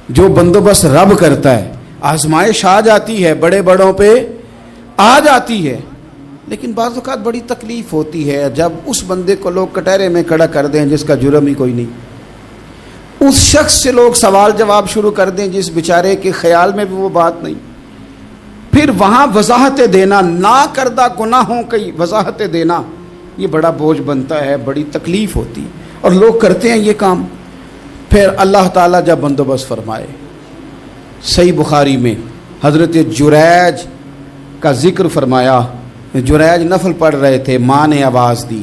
جو بندوبست رب کرتا ہے. آزمائش آ جاتی ہے, بڑے بڑوں پہ آ جاتی ہے, لیکن بعض اوقات بڑی تکلیف ہوتی ہے جب اس بندے کو لوگ کٹہرے میں کھڑا کر دیں جس کا جرم ہی کوئی نہیں, اس شخص سے لوگ سوال جواب شروع کر دیں جس بیچارے کے خیال میں بھی وہ بات نہیں. پھر وہاں وضاحتیں دینا, نہ کردہ گناہوں کی وضاحتیں دینا, یہ بڑا بوجھ بنتا ہے, بڑی تکلیف ہوتی, اور لوگ کرتے ہیں یہ کام. پھر اللہ تعالیٰ جب بندوبست فرمائے, صحیح بخاری میں حضرت جریج کا ذکر فرمایا. جریج نفل پڑھ رہے تھے, ماں نے آواز دی,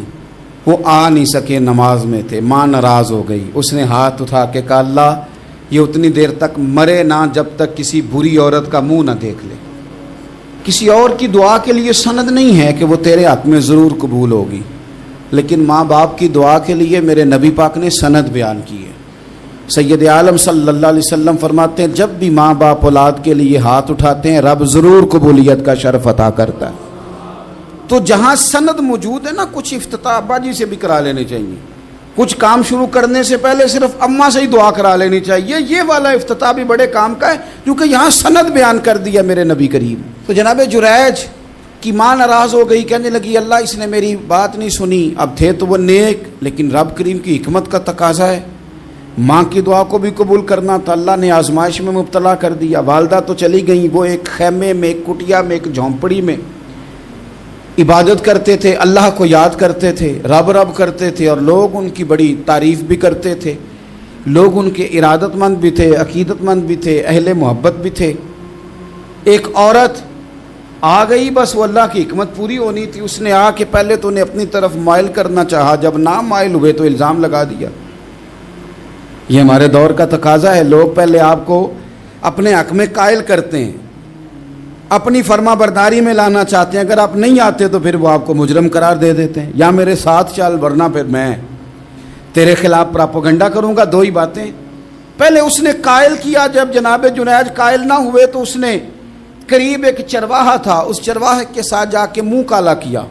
وہ آ نہیں سکے, نماز میں تھے, ماں ناراض ہو گئی. اس نے ہاتھ اٹھا کے کہا اللہ یہ اتنی دیر تک مرے نہ جب تک کسی بری عورت کا منہ نہ دیکھ لے. کسی اور کی دعا کے لیے سند نہیں ہے کہ وہ تیرے حق میں ضرور قبول ہوگی, لیکن ماں باپ کی دعا کے لیے میرے نبی پاک نے سند بیان کی ہے. سید عالم صلی اللہ علیہ وسلم فرماتے ہیں جب بھی ماں باپ اولاد کے لیے ہاتھ اٹھاتے ہیں رب ضرور قبولیت کا شرف عطا کرتا ہے. تو جہاں سند موجود ہے نا, کچھ افتتاح ابا جی سے بھی کرا لینے چاہیے, کچھ کام شروع کرنے سے پہلے صرف اماں سے ہی دعا کرا لینی چاہیے. یہ والا افتتاح بھی بڑے کام کا ہے کیونکہ یہاں سند بیان کر دیا میرے نبی کریم. تو جناب جریج کی ماں ناراض ہو گئی, کہنے لگی اللہ اس نے میری بات نہیں سنی. اب تھے تو وہ نیک, لیکن رب کریم کی حکمت کا تقاضا ہے, ماں کی دعا کو بھی قبول کرنا تھا. اللہ نے آزمائش میں مبتلا کر دیا. والدہ تو چلی گئیں, وہ ایک خیمے میں, ایک کٹیا میں, ایک جھونپڑی میں عبادت کرتے تھے, اللہ کو یاد کرتے تھے, رب رب کرتے تھے, اور لوگ ان کی بڑی تعریف بھی کرتے تھے. لوگ ان کے ارادت مند بھی تھے, عقیدت مند بھی تھے, اہل محبت بھی تھے. ایک عورت آ گئی, بس وہ اللہ کی حکمت پوری ہونی تھی. اس نے آ کے پہلے تو انہیں اپنی طرف مائل کرنا چاہا, جب نہ مائل ہوئے تو الزام لگا دیا. یہ ہمارے دور کا تقاضا ہے, لوگ پہلے آپ کو اپنے حق میں قائل کرتے ہیں, اپنی فرما برداری میں لانا چاہتے ہیں. اگر آپ نہیں آتے تو پھر وہ آپ کو مجرم قرار دے دیتے ہیں, یا میرے ساتھ چل ورنہ پھر میں تیرے خلاف پراپوگنڈا کروں گا. دو ہی باتیں. پہلے اس نے قائل کیا, جب جناب جنیج قائل نہ ہوئے تو اس نے قریب ایک چرواہا تھا, اس چرواہے کے ساتھ جا کے منہ کالا کیا.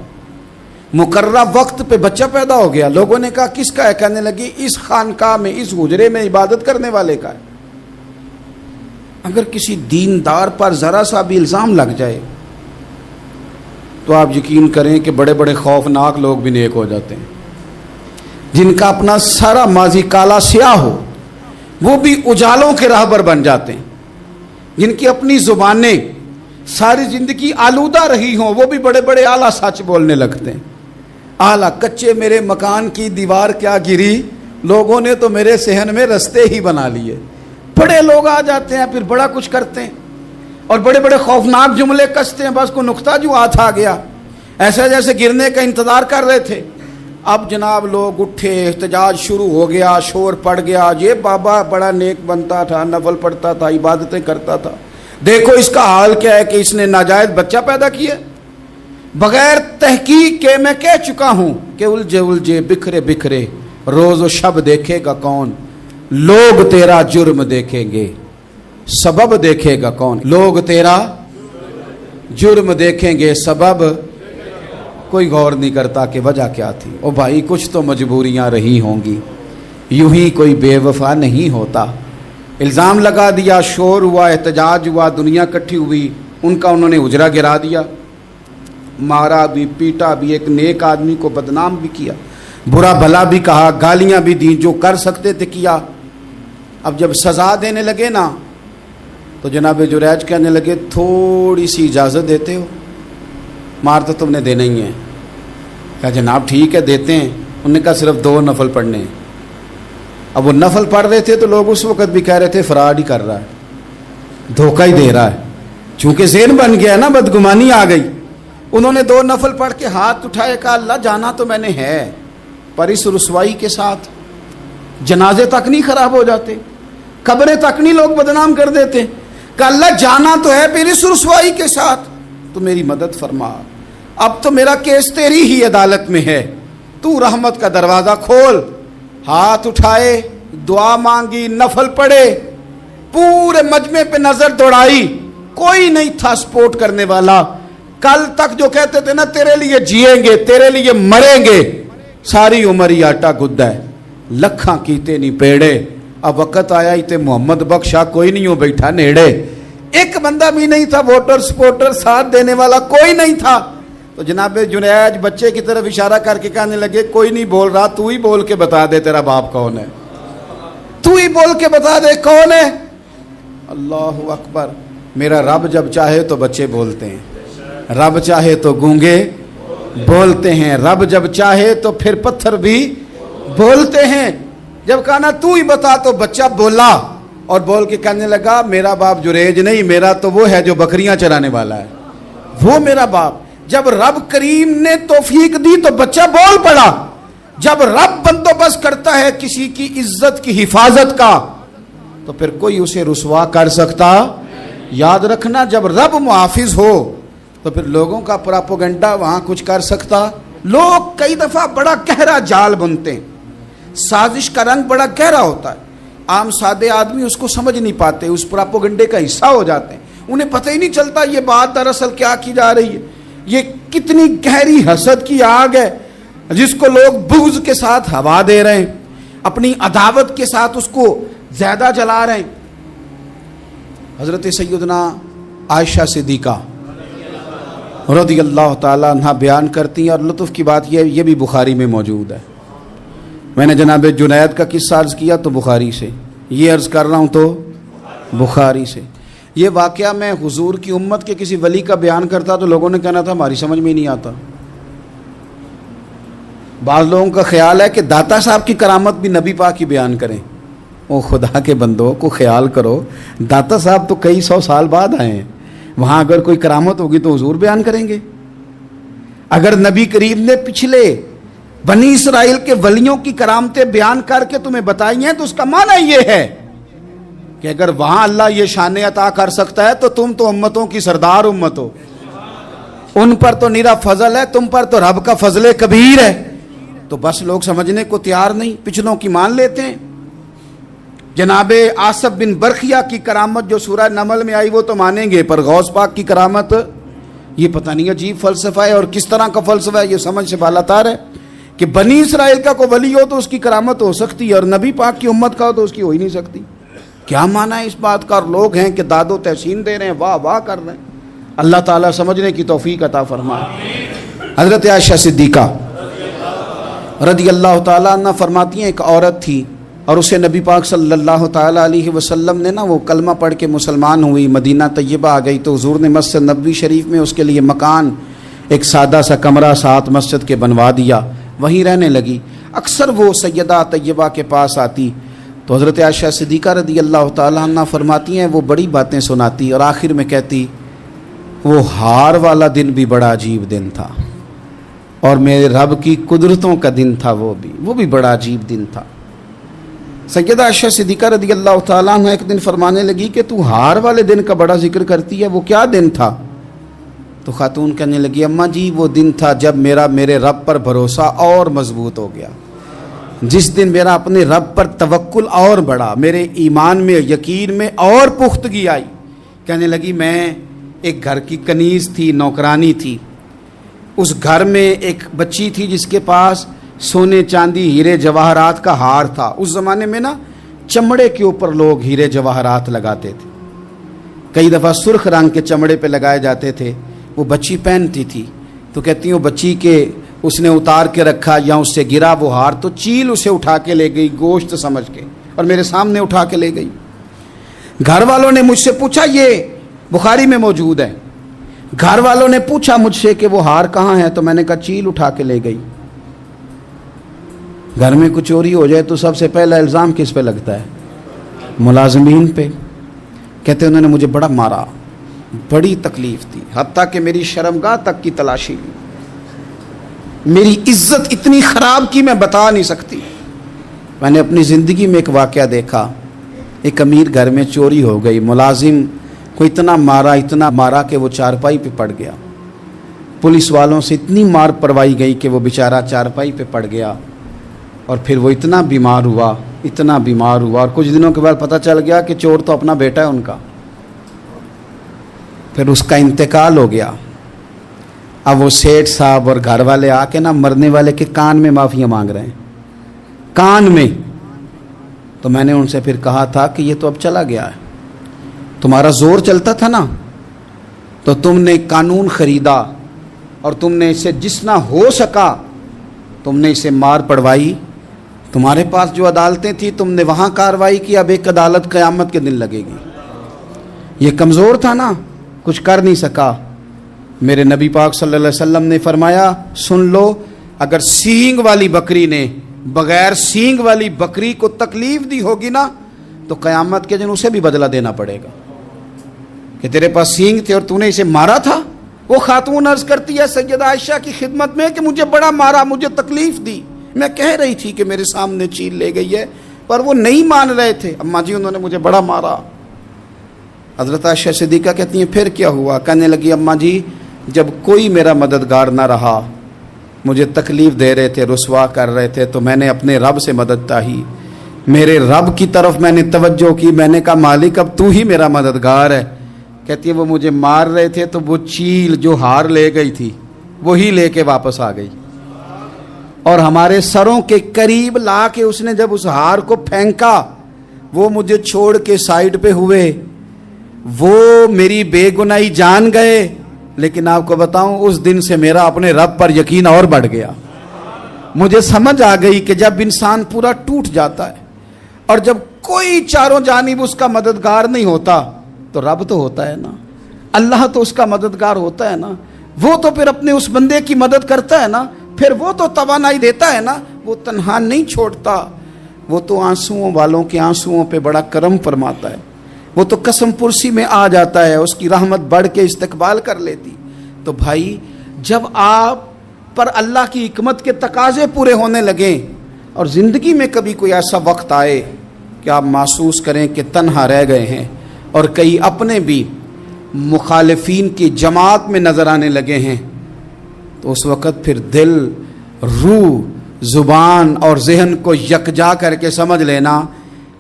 مقررہ وقت پہ بچہ پیدا ہو گیا. لوگوں نے کہا کس کا ہے؟ کہنے لگی اس خانقاہ میں, اس حجرے میں عبادت کرنے والے کا ہے. اگر کسی دیندار پر ذرا سا بھی الزام لگ جائے تو آپ یقین کریں کہ بڑے بڑے خوفناک لوگ بھی نیک ہو جاتے ہیں. جن کا اپنا سارا ماضی کالا سیاہ ہو وہ بھی اجالوں کے راہبر بن جاتے ہیں. جن کی اپنی زبانیں ساری زندگی آلودہ رہی ہوں وہ بھی بڑے بڑے اعلیٰ سچ بولنے لگتے ہیں. اعلیٰ کچے میرے مکان کی دیوار کیا گری, لوگوں نے تو میرے صحن میں رستے ہی بنا لیے. بڑے لوگ آ جاتے ہیں, پھر بڑا کچھ کرتے ہیں اور بڑے بڑے خوفناک جملے کستے ہیں. بس کو نقطہ جو ہاتھ آ گیا, ایسا جیسے گرنے کا انتظار کر رہے تھے. اب جناب لوگ اٹھے, احتجاج شروع ہو گیا, شور پڑ گیا. یہ بابا بڑا نیک بنتا تھا, نفل پڑھتا تھا, عبادتیں کرتا تھا, دیکھو اس کا حال کیا ہے کہ اس نے ناجائز بچہ پیدا کیا. بغیر تحقیق کے میں کہہ چکا ہوں کہ الجھے الجھے بکھرے بکھرے روز و شب دیکھے گا کون, لوگ تیرا جرم دیکھیں گے, سبب دیکھے گا کون. لوگ تیرا جرم دیکھیں گے, سبب کوئی غور نہیں کرتا کہ وجہ کیا تھی. او بھائی کچھ تو مجبوریاں رہی ہوں گی, یوں ہی کوئی بے وفا نہیں ہوتا. الزام لگا دیا, شور ہوا, احتجاج ہوا, دنیا اکٹھی ہوئی, ان کا انہوں نے حجرہ گرا دیا, مارا بھی, پیٹا بھی, ایک نیک آدمی کو بدنام بھی کیا, برا بھلا بھی کہا, گالیاں بھی دی, جو کر سکتے تھے کیا. اب جب سزا دینے لگے نا تو جناب جریج کہنے لگے تھوڑی سی اجازت دیتے ہو, مار تو تم نے دینا ہی ہے. کہا جناب ٹھیک ہے دیتے ہیں. انہوں نے کہا صرف 2 نفل پڑھنے ہیں. اب وہ نفل پڑھ رہے تھے تو لوگ اس وقت بھی کہہ رہے تھے فراڈ ہی کر رہا ہے, دھوکہ ہی دے رہا ہے. چونکہ ذہن بن گیا نا, بدگمانی آ گئی. انہوں نے 2 نفل پڑھ کے ہاتھ اٹھائے, کہا اللہ جانا تو میں نے ہے, پر اس رسوائی کے ساتھ جنازے تک نہیں خراب ہو جاتے, قبریں تک نہیں لوگ بدنام کر دیتے. کہ اللہ جانا تو ہے پھر اس رسوائی کے ساتھ, تو میری مدد فرما. اب تو میرا کیس تیری ہی عدالت میں ہے, تو رحمت کا دروازہ کھول. ہاتھ اٹھائے, دعا مانگی, نفل پڑھے, پورے مجمع پہ نظر دوڑائی, کوئی نہیں تھا سپورٹ کرنے والا. کل تک جو کہتے تھے نا تیرے لیے جیئیں گے, تیرے لیے مریں گے, ساری عمر ہی آٹا گدا ہے. لکھاں کیتے نہیں پیڑے, اب وقت آیا تے محمد بخشا کوئی نہیں ہو بیٹھا نیڑے, ایک بندہ بھی نہیں تھا, ووٹر سپورٹر ساتھ دینے والا کوئی نہیں تھا. تو جناب جنید بچے کی طرف اشارہ کر کے کہنے لگے کوئی نہیں بول رہا, تو ہی بول کے بتا دے تیرا باپ کون ہے, تو ہی بول کے بتا دے کون ہے. اللہ اکبر. میرا رب جب چاہے تو بچے بولتے ہیں, رب چاہے تو گونگے بولتے ہیں, رب جب چاہے تو پھر پتھر بھی بولتے ہیں. جب کہا نا تو ہی بتا تو بچہ بولا اور بول کے کہنے لگا میرا باپ جریج نہیں, میرا تو وہ ہے جو بکریاں چرانے والا ہے, وہ میرا باپ. جب رب کریم نے توفیق دی تو بچہ بول پڑا. جب رب بندوبست کرتا ہے کسی کی عزت کی حفاظت کا تو پھر کوئی اسے رسوا کر سکتا. یاد رکھنا جب رب محافظ ہو تو پھر لوگوں کا پراپوگنڈا وہاں کچھ کر سکتا. لوگ کئی دفعہ بڑا گہرا جال بنتے ہیں, سازش کا رنگ بڑا گہرا ہوتا ہے, عام سادے آدمی اس کو سمجھ نہیں پاتے, اس پراپوگنڈے کا حصہ ہو جاتے ہیں, انہیں پتہ ہی نہیں چلتا یہ بات دراصل کیا کی جا رہی ہے. یہ کتنی گہری حسد کی آگ ہے جس کو لوگ بغض کے ساتھ ہوا دے رہے ہیں, اپنی عداوت کے ساتھ اس کو زیادہ جلا رہے ہیں. حضرت سیدنا عائشہ صدیقہ رضی اللہ تعالیٰ عنہ بیان کرتی ہیں, اور لطف کی بات یہ بھی بخاری میں موجود ہے. میں نے جناب جنید کا قصہ عرض کیا تو بخاری سے, یہ عرض کر رہا ہوں تو بخاری سے. یہ واقعہ میں حضور کی امت کے کسی ولی کا بیان کرتا تو لوگوں نے کہنا تھا ہماری سمجھ میں نہیں آتا. بعض لوگوں کا خیال ہے کہ داتا صاحب کی کرامت بھی نبی پاک کی بیان کریں. او خدا کے بندوں کو خیال کرو, داتا صاحب تو کئی سو سال بعد آئے ہیں, وہاں اگر کوئی کرامت ہوگی تو حضور بیان کریں گے. اگر نبی کریم نے پچھلے بنی اسرائیل کے ولیوں کی کرامتیں بیان کر کے تمہیں بتائی ہیں تو اس کا معنی یہ ہے کہ اگر وہاں اللہ یہ شان عطا کر سکتا ہے تو تم تو امتوں کی سردار امت ہو, ان پر تو نیرا فضل ہے, تم پر تو رب کا فضل کبیر ہے. تو بس لوگ سمجھنے کو تیار نہیں, پچھلوں کی مان لیتے ہیں. جناب آصف بن برخیہ کی کرامت جو سورہ نمل میں آئی وہ تو مانیں گے, پر غوث پاک کی کرامت یہ پتہ نہیں عجیب فلسفہ ہے اور کس طرح کا فلسفہ ہے, یہ سمجھ سے بالاتار ہے کہ بنی اسرائیل کا کوئی ولی ہو تو اس کی کرامت ہو سکتی ہے اور نبی پاک کی امت کا ہو تو اس کی ہو ہی نہیں سکتی. کیا معنی ہے اس بات کا؟ اور لوگ ہیں کہ داد و تحسین دے رہے ہیں, واہ واہ کر رہے ہیں. اللہ تعالیٰ سمجھنے کی توفیق عطا فرمائے. حضرت عائشہ صدیقہ رضی اللہ تعالیٰ عنہ فرماتی ہیں ایک عورت تھی اور اسے نبی پاک صلی اللہ تعالیٰ علیہ وسلم نے وہ کلمہ پڑھ کے مسلمان ہوئی, مدینہ طیبہ آ گئی تو حضور نے مسجد نبوی شریف میں اس کے لیے مکان, ایک سادہ سا کمرہ ساتھ مسجد کے بنوا دیا, وہیں رہنے لگی. اکثر وہ سیدہ طیبہ کے پاس آتی تو حضرت عائشہ صدیقہ رضی اللہ تعالیٰ عنہ فرماتی ہیں وہ بڑی باتیں سناتی اور آخر میں کہتی وہ ہار والا دن بھی بڑا عجیب دن تھا اور میرے رب کی قدرتوں کا دن تھا, وہ بھی بڑا عجیب دن تھا. سیدہ عائشہ صدیقہ رضی اللہ تعالیٰ عنہ ایک دن فرمانے لگی کہ تو ہار والے دن کا بڑا ذکر کرتی ہے, وہ کیا دن تھا؟ تو خاتون کہنے لگی اماں جی وہ دن تھا جب میرے رب پر بھروسہ اور مضبوط ہو گیا, جس دن میرا اپنے رب پر توکل اور بڑھا, میرے ایمان میں یقین میں اور پختگی آئی. کہنے لگی میں ایک گھر کی کنیز تھی, نوکرانی تھی, اس گھر میں ایک بچی تھی جس کے پاس سونے چاندی ہیرے جواہرات کا ہار تھا. اس زمانے میں نا چمڑے کے اوپر لوگ ہیرے جواہرات لگاتے تھے, کئی دفعہ سرخ رنگ کے چمڑے پہ لگائے جاتے تھے. وہ بچی پہنتی تھی تو کہتی ہیں وہ بچی کے اس نے اتار کے رکھا یا اس سے گرا وہ ہار تو چیل اسے اٹھا کے لے گئی گوشت سمجھ کے اور میرے سامنے اٹھا کے لے گئی. گھر والوں نے مجھ سے پوچھا, یہ بخاری میں موجود ہے, گھر والوں نے پوچھا مجھ سے کہ وہ ہار کہاں ہے, تو میں نے کہا چیل اٹھا کے لے گئی. گھر میں کچھ چوری ہو جائے تو سب سے پہلا الزام کس پہ لگتا ہے؟ ملازمین پہ. کہتے انہوں نے مجھے بڑا مارا, بڑی تکلیف تھی, حتیٰ کہ میری شرمگاہ تک کی تلاشی لی, میری عزت اتنی خراب کی میں بتا نہیں سکتی. میں نے اپنی زندگی میں ایک واقعہ دیکھا, ایک امیر گھر میں چوری ہو گئی, ملازم کو اتنا مارا کہ وہ چارپائی پہ پڑ گیا. پولیس والوں سے اتنی مار پروائی گئی کہ وہ بیچارہ چارپائی پہ پڑ گیا اور پھر وہ اتنا بیمار ہوا اور کچھ دنوں کے بعد پتہ چل گیا کہ چور تو اپنا بیٹا ہے ان کا. پھر اس کا انتقال ہو گیا. اب وہ سیٹھ صاحب اور گھر والے آ کے مرنے والے کے کان میں معافیاں مانگ رہے ہیں, کان میں تو میں نے ان سے پھر کہا تھا کہ یہ تو اب چلا گیا ہے، تمہارا زور چلتا تھا نا، تو تم نے قانون خریدا اور تم نے اسے جتنا ہو سکا تم نے اسے مار پڑوائی، تمہارے پاس جو عدالتیں تھیں تم نے وہاں کارروائی کی، اب ایک عدالت قیامت کے دن لگے گی۔ یہ کمزور تھا نا، کچھ کر نہیں سکا۔ میرے نبی پاک صلی اللہ علیہ وسلم نے فرمایا سن لو، اگر سینگ والی بکری نے بغیر سینگ والی بکری کو تکلیف دی ہوگی نا تو قیامت کے دن اسے بھی بدلہ دینا پڑے گا کہ تیرے پاس سینگ تھے اور تو نے اسے مارا تھا۔ وہ خاتون عرض کرتی ہے سیدہ عائشہ کی خدمت میں کہ مجھے بڑا مارا، مجھے تکلیف دی، میں کہہ رہی تھی کہ میرے سامنے چیل لے گئی ہے پر وہ نہیں مان رہے تھے، اماں جی انہوں نے مجھے بڑا مارا۔ حضرت عائشہ صدیقہ کہتی ہیں پھر کیا ہوا؟ کہنے لگی اماں جی جب کوئی میرا مددگار نہ رہا، مجھے تکلیف دے رہے تھے، رسوا کر رہے تھے، تو میں نے اپنے رب سے مدد چاہی، میرے رب کی طرف میں نے توجہ کی، میں نے کہا مالک اب تو ہی میرا مددگار ہے۔ کہتی ہے وہ مجھے مار رہے تھے تو وہ چیل جو ہار لے گئی تھی وہی لے کے واپس آ گئی، اور ہمارے سروں کے قریب لا کے اس نے جب اس ہار کو پھینکا وہ مجھے چھوڑ کے سائیڈ پہ ہوئے، وہ میری بے گناہی جان گئے، لیکن آپ کو بتاؤں اس دن سے میرا اپنے رب پر یقین اور بڑھ گیا۔ مجھے سمجھ آ گئی کہ جب انسان پورا ٹوٹ جاتا ہے اور جب کوئی چاروں جانب اس کا مددگار نہیں ہوتا تو رب تو ہوتا ہے نا، اللہ تو اس کا مددگار ہوتا ہے نا، وہ تو پھر اپنے اس بندے کی مدد کرتا ہے نا، پھر وہ تو توانائی دیتا ہے نا، وہ تنہا نہیں چھوڑتا، وہ تو آنسوؤں والوں کے آنسوؤں پہ بڑا کرم فرماتا ہے، وہ تو قسم پرسی میں آ جاتا ہے، اس کی رحمت بڑھ کے استقبال کر لیتی۔ تو بھائی جب آپ پر اللہ کی حکمت کے تقاضے پورے ہونے لگیں اور زندگی میں کبھی کوئی ایسا وقت آئے کہ آپ محسوس کریں کہ تنہا رہ گئے ہیں اور کئی اپنے بھی مخالفین کی جماعت میں نظر آنے لگے ہیں، تو اس وقت پھر دل، روح، زبان اور ذہن کو یکجا کر کے سمجھ لینا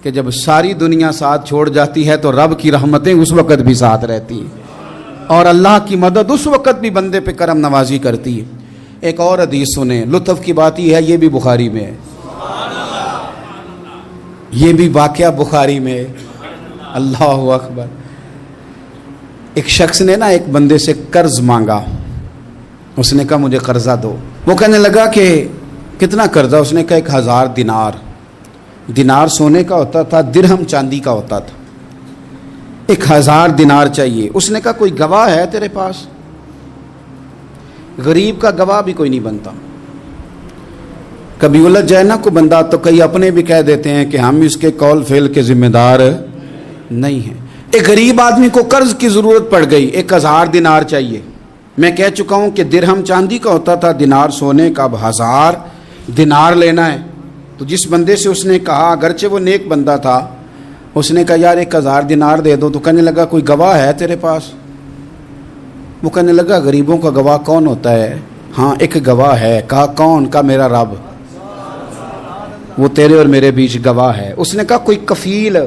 کہ جب ساری دنیا ساتھ چھوڑ جاتی ہے تو رب کی رحمتیں اس وقت بھی ساتھ رہتی ہیں اور اللہ کی مدد اس وقت بھی بندے پہ کرم نوازی کرتی ہے۔ ایک اور حدیث سنیں، لطف کی بات یہ ہے یہ بھی بخاری میں ہے، یہ بھی واقعہ بخاری میں ہے۔ اللہ اکبر۔ ایک شخص نے نا ایک بندے سے قرض مانگا، اس نے کہا مجھے قرضہ دو، وہ کہنے لگا کہ کتنا قرضہ؟ اس نے کہا 1000 دینار۔ دینار سونے کا ہوتا تھا، درہم چاندی کا ہوتا تھا، 1000 دینار چاہیے۔ اس نے کہا کوئی گواہ ہے تیرے پاس؟ غریب کا گواہ بھی کوئی نہیں بنتا، کبھی الجھ جائے نا کوئی بندہ تو کئی اپنے بھی کہہ دیتے ہیں کہ ہم اس کے قول فعل کے ذمہ دار نہیں ہیں۔ ایک غریب آدمی کو قرض کی ضرورت پڑ گئی، 1000 دینار چاہیے۔ میں کہہ چکا ہوں کہ درہم چاندی کا ہوتا تھا، دینار سونے کا، اب 1000 دینار لینا ہے۔ تو جس بندے سے اس نے کہا، اگرچہ وہ نیک بندہ تھا، اس نے کہا یار 1000 دینار دے دو، تو کہنے لگا کوئی گواہ ہے تیرے پاس؟ وہ کہنے لگا غریبوں کا گواہ کون ہوتا ہے؟ ہاں ایک گواہ ہے۔ کہا کون؟ کہا میرا رب، وہ تیرے اور میرے بیچ گواہ ہے۔ اس نے کہا کوئی کفیل،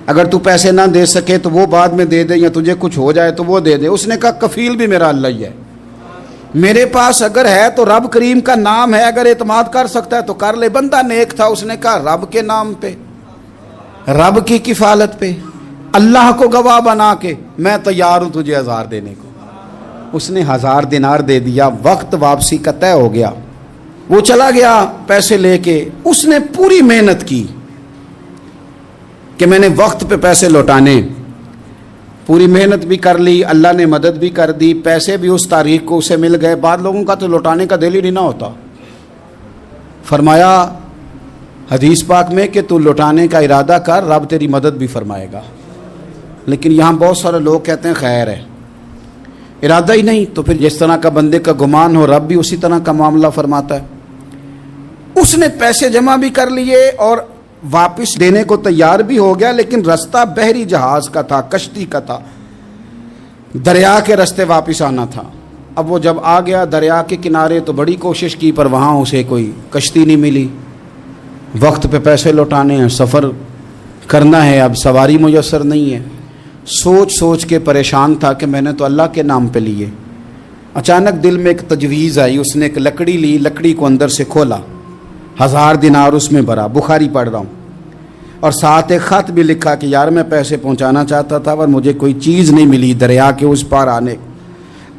اگر تو پیسے نہ دے سکے تو وہ بعد میں دے دے، یا تجھے کچھ ہو جائے تو وہ دے دے۔ اس نے کہا کفیل بھی میرا اللہ ہی ہے، میرے پاس اگر ہے تو رب کریم کا نام ہے، اگر اعتماد کر سکتا ہے تو کر لے۔ بندہ نیک تھا، اس نے کہا رب کے نام پہ، رب کی کفالت پہ، اللہ کو گواہ بنا کے میں تیار ہوں تجھے 1000 دینے کو۔ اس نے 1000 دینار دے دیا، وقت واپسی کا طے ہو گیا، وہ چلا گیا پیسے لے کے۔ اس نے پوری محنت کی کہ میں نے وقت پہ پیسے لوٹانے، پوری محنت بھی کر لی، اللہ نے مدد بھی کر دی، پیسے بھی اس تاریخ کو اسے مل گئے۔ بعض لوگوں کا تو لوٹانے کا دل ہی نہیں نہ ہوتا۔ فرمایا حدیث پاک میں کہ تو لوٹانے کا ارادہ کر، رب تیری مدد بھی فرمائے گا۔ لیکن یہاں بہت سارے لوگ کہتے ہیں خیر ہے، ارادہ ہی نہیں، تو پھر جس طرح کا بندے کا گمان ہو رب بھی اسی طرح کا معاملہ فرماتا ہے۔ اس نے پیسے جمع بھی کر لیے اور واپس دینے کو تیار بھی ہو گیا، لیکن رستہ بحری جہاز کا تھا، کشتی کا تھا، دریا کے رستے واپس آنا تھا۔ اب وہ جب آ گیا دریا کے کنارے تو بڑی کوشش کی، پر وہاں اسے کوئی کشتی نہیں ملی۔ وقت پہ پیسے لوٹانے ہیں، سفر کرنا ہے، اب سواری میسر نہیں ہے۔ سوچ سوچ کے پریشان تھا کہ میں نے تو اللہ کے نام پہ لیے۔ اچانک دل میں ایک تجویز آئی، اس نے ایک لکڑی لی، لکڑی کو اندر سے کھولا، 1000 دینار اس میں بھرا، بخاری پڑھ رہا ہوں، اور ساتھ ایک خط بھی لکھا کہ یار میں پیسے پہنچانا چاہتا تھا پر مجھے کوئی چیز نہیں ملی دریا کے اس پار آنے،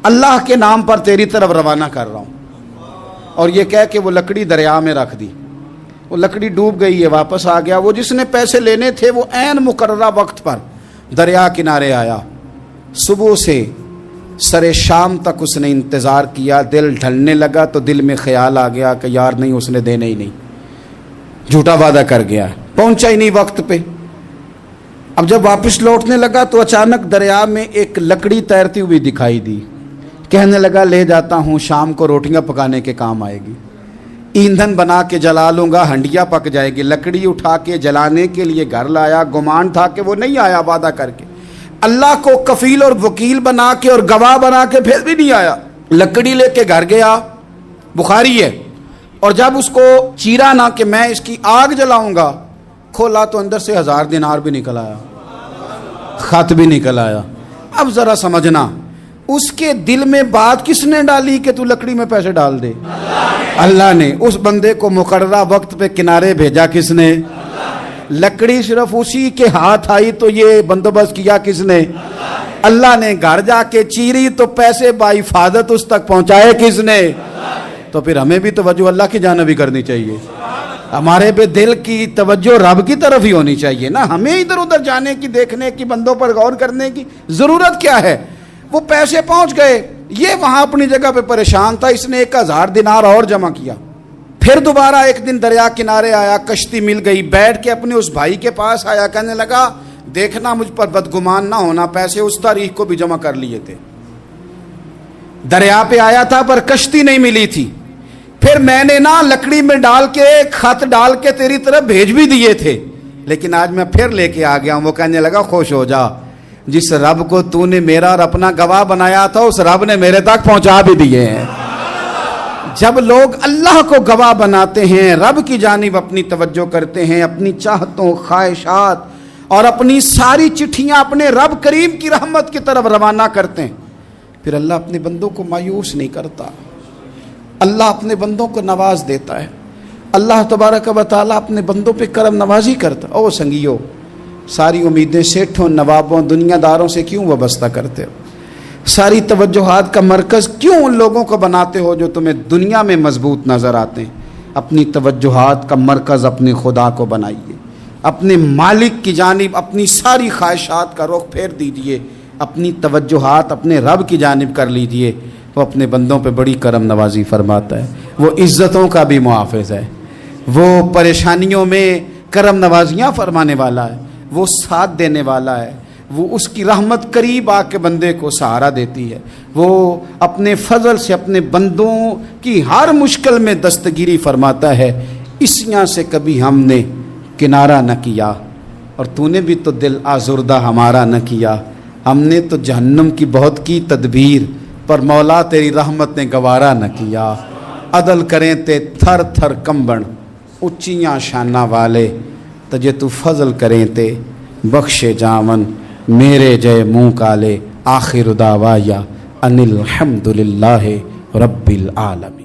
اللہ کے نام پر تیری طرف روانہ کر رہا ہوں۔ اور یہ کہہ کہ وہ لکڑی دریا میں رکھ دی، وہ لکڑی ڈوب گئی ہے، واپس آ گیا۔ وہ جس نے پیسے لینے تھے وہ عین مقررہ وقت پر دریا کنارے آیا، صبح سے سر شام تک اس نے انتظار کیا۔ دل ڈھلنے لگا تو دل میں خیال آ گیا کہ یار نہیں، اس نے دینے ہی نہیں، جھوٹا وعدہ کر گیا، پہنچا ہی نہیں وقت پہ۔ اب جب واپس لوٹنے لگا تو اچانک دریا میں ایک لکڑی تیرتی ہوئی دکھائی دی، کہنے لگا لے جاتا ہوں، شام کو روٹیاں پکانے کے کام آئے گی، ایندھن بنا کے جلا لوں گا، ہنڈیا پک جائے گی۔ لکڑی اٹھا کے جلانے کے لیے گھر لایا، گمان تھا کہ وہ نہیں آیا وعدہ کر کے، اللہ کو کفیل اور وکیل بنا کے اور گواہ بنا کے پھر بھی نہیں آیا۔ لکڑی لے کے گھر گیا، بخاری ہے، اور جب اس کو چیرا نہ کہ میں اس کی آگ جلاؤں گا، کھولا تو اندر سے 1000 دینار بھی نکل آیا، خط بھی نکل آیا۔ اب ذرا سمجھنا، اس کے دل میں بات کس نے ڈالی کہ تو لکڑی میں پیسے ڈال دے؟ اللہ نے۔ اس بندے کو مقررہ وقت پہ کنارے بھیجا کس نے؟ لکڑی صرف اسی کے ہاتھ آئی تو یہ بندوبست کیا کس نے؟ اللہ نے۔ گھر جا کے چیری تو پیسے بحفاظت اس تک پہنچائے کس نے؟ تو پھر ہمیں بھی توجہ اللہ کی جانب ہی کرنی چاہیے، ہمارے پہ دل کی توجہ رب کی طرف ہی ہونی چاہیے نا، ہمیں ادھر ادھر جانے کی، دیکھنے کی، بندوں پر غور کرنے کی ضرورت کیا ہے؟ وہ پیسے پہنچ گئے، یہ وہاں اپنی جگہ پہ پریشان تھا، اس نے 1000 دینار اور جمع کیا۔ پھر دوبارہ ایک دن دریا کنارے آیا، کشتی مل گئی، بیٹھ کے اپنے اس بھائی کے پاس آیا، کہنے لگا دیکھنا مجھ پر بدگمان نہ ہونا، پیسے اس تاریخ کو بھی جمع کر لیے تھے، دریا پہ آیا تھا پر کشتی نہیں ملی تھی، پھر میں نے نا لکڑی میں ڈال کے خط ڈال کے تیری طرف بھیج بھی دیے تھے، لیکن آج میں پھر لے کے آ گیا ہوں۔ وہ کہنے لگا خوش ہو جا، جس رب کو تو نے میرا اور اپنا گواہ بنایا تھا اس رب نے میرے تک پہنچا بھی دیے ہیں۔ جب لوگ اللہ کو گواہ بناتے ہیں، رب کی جانب اپنی توجہ کرتے ہیں، اپنی چاہتوں، خواہشات اور اپنی ساری چٹھیاں اپنے رب کریم کی رحمت کی طرف روانہ کرتے ہیں، پھر اللہ اپنے بندوں کو مایوس نہیں کرتا، اللہ اپنے بندوں کو نواز دیتا ہے، اللہ تبارک و تعالیٰ اپنے بندوں پہ کرم نوازی کرتا۔ او سنگیو، ساری امیدیں سیٹھوں، نوابوں، دنیا داروں سے کیوں وابستہ کرتے ہو؟ ساری توجہات کا مرکز کیوں ان لوگوں کو بناتے ہو جو تمہیں دنیا میں مضبوط نظر آتے ہیں؟ اپنی توجہات کا مرکز اپنے خدا کو بنائیے، اپنے مالک کی جانب اپنی ساری خواہشات کا رخ پھیر دیجئے، اپنی توجہات اپنے رب کی جانب کر لیجئے، وہ اپنے بندوں پہ بڑی کرم نوازی فرماتا ہے، وہ عزتوں کا بھی محافظ ہے، وہ پریشانیوں میں کرم نوازیاں فرمانے والا ہے، وہ ساتھ دینے والا ہے، وہ اس کی رحمت قریب آ کے بندے کو سہارا دیتی ہے، وہ اپنے فضل سے اپنے بندوں کی ہر مشکل میں دستگیری فرماتا ہے۔ اسیاں سے کبھی ہم نے کنارہ نہ کیا، اور تو نے بھی تو دل آزردہ ہمارا نہ کیا، ہم نے تو جہنم کی بہت کی تدبیر، پر مولا تیری رحمت نے گوارا نہ کیا۔ عدل کریں تے تھر تھر کمبن، اچیاں شانہ والے، تجھے تو فضل کریں تے بخشے جاون، میرے جے منہ کالے۔ آخر دعوایا ان الحمد للہ رب العالمین۔